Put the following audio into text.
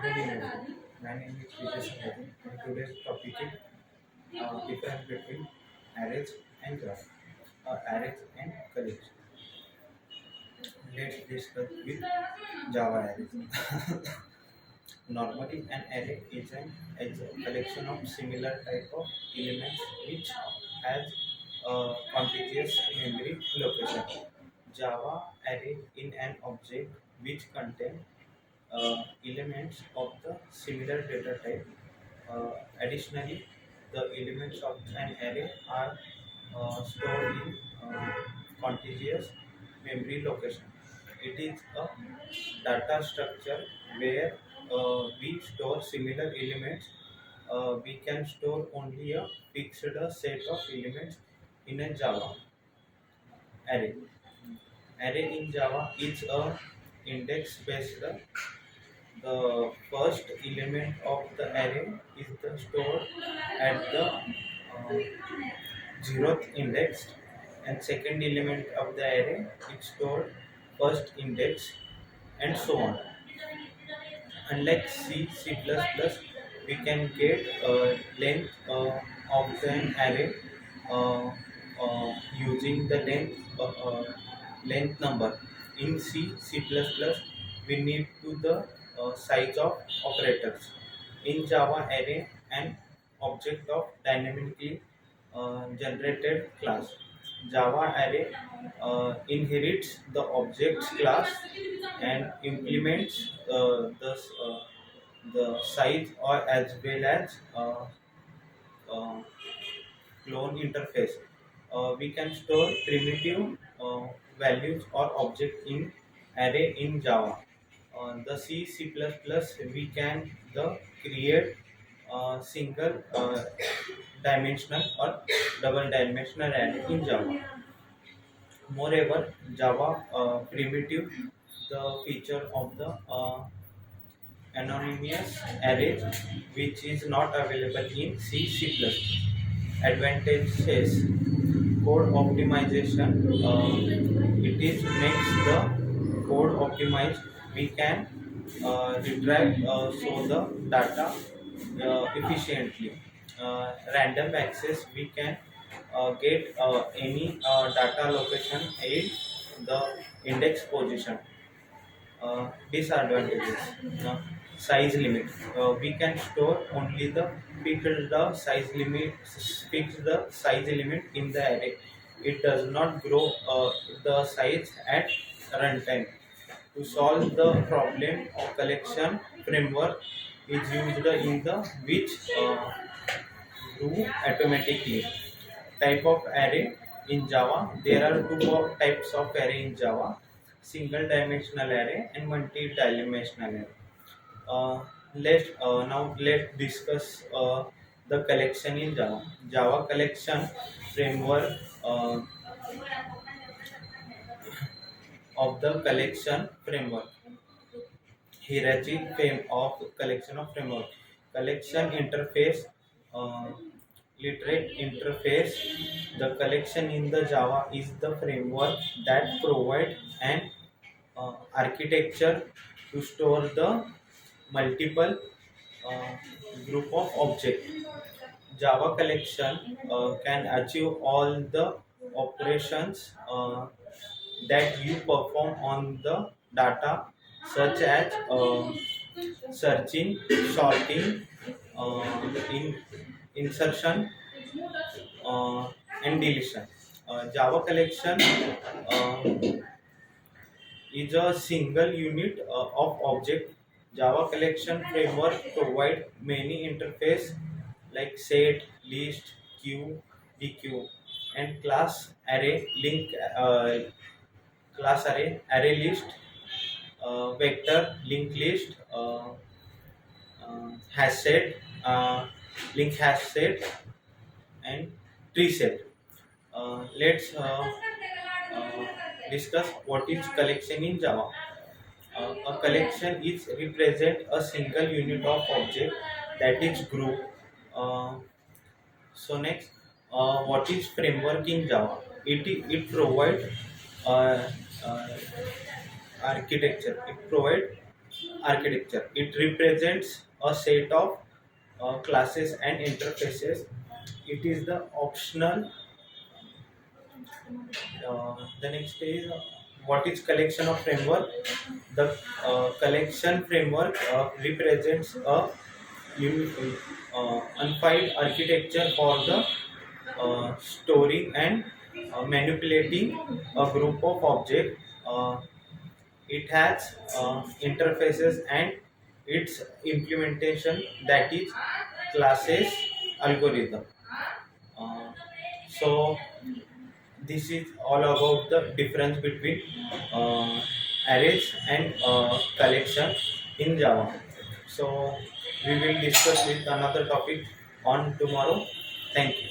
Good evening. My name is Vijay Sangati, and today's topic is difference between arrays and graph, or arrays and collection. Let's discuss with Java arrays. Normally, an array is a collection of similar type of elements which has a contiguous memory location. Java array in an object which contain elements of the similar data type. Additionally, the elements of an array are stored in contiguous memory location. It is a data structure where we store similar elements. We can store only a fixed set of elements in a Java array. Array in Java is a index based. The first element of the array is the stored at the zeroth index, and second element of the array is stored first index, and so on. Unlike C++, we can get length of an array uh, using the length number. In C++, we need to the size of operators. In Java, array an object of dynamically generated class. Java array inherits the objects class and implements the size or as well as uh, clone interface. We can store primitive values or object in array in Java. The C++ we can the create single dimensional or double dimensional array in Java. Moreover, Java primitive the feature of the anonymous array which is not available in C++. Advantages: code optimization. It is makes the code optimized. We can retrieve so the data efficiently. Random access. We can get any data location in the index position. Disadvantages: size limit. We can store only the fix the size limit in the array. It does not grow the size at runtime. To solve the problem, a collection framework is used in the which grew automatically. Type of array in Java. There are two types of array in Java: single dimensional array and multi-dimensional array. Let's discuss the collection in Java. Java collection framework of the collection framework. Hierarchy frame of collection of framework. Collection interface. Uh, Literate interface. The collection in the Java is the framework that provide an architecture to store the multiple uh, group of object. Java collection can achieve all the operations that you perform on the data, such as searching, sorting, in insertion, uh, and deletion. Java collection uh, is a single unit of object. Java collection framework provide many interface like set, list, queue, dequeue, and class array link, class array list, vector link list, hash set, link hash set, and tree set. Let's discuss what is collection in Java. A collection is represent a single unit of object that is group. Uh, so next, what is framework in Java? It provide uh, uh, architecture. It provide architecture. It represents a set of classes and interfaces. It is the optional. The next is what is collection of framework. The collection framework represents a unfiled architecture for the storing and manipulating a group of objects. It has interfaces and its implementation, that is classes algorithm. Uh, so this is all about the difference between arrays and collection in Java. So we will discuss with another topic on tomorrow. Thank you.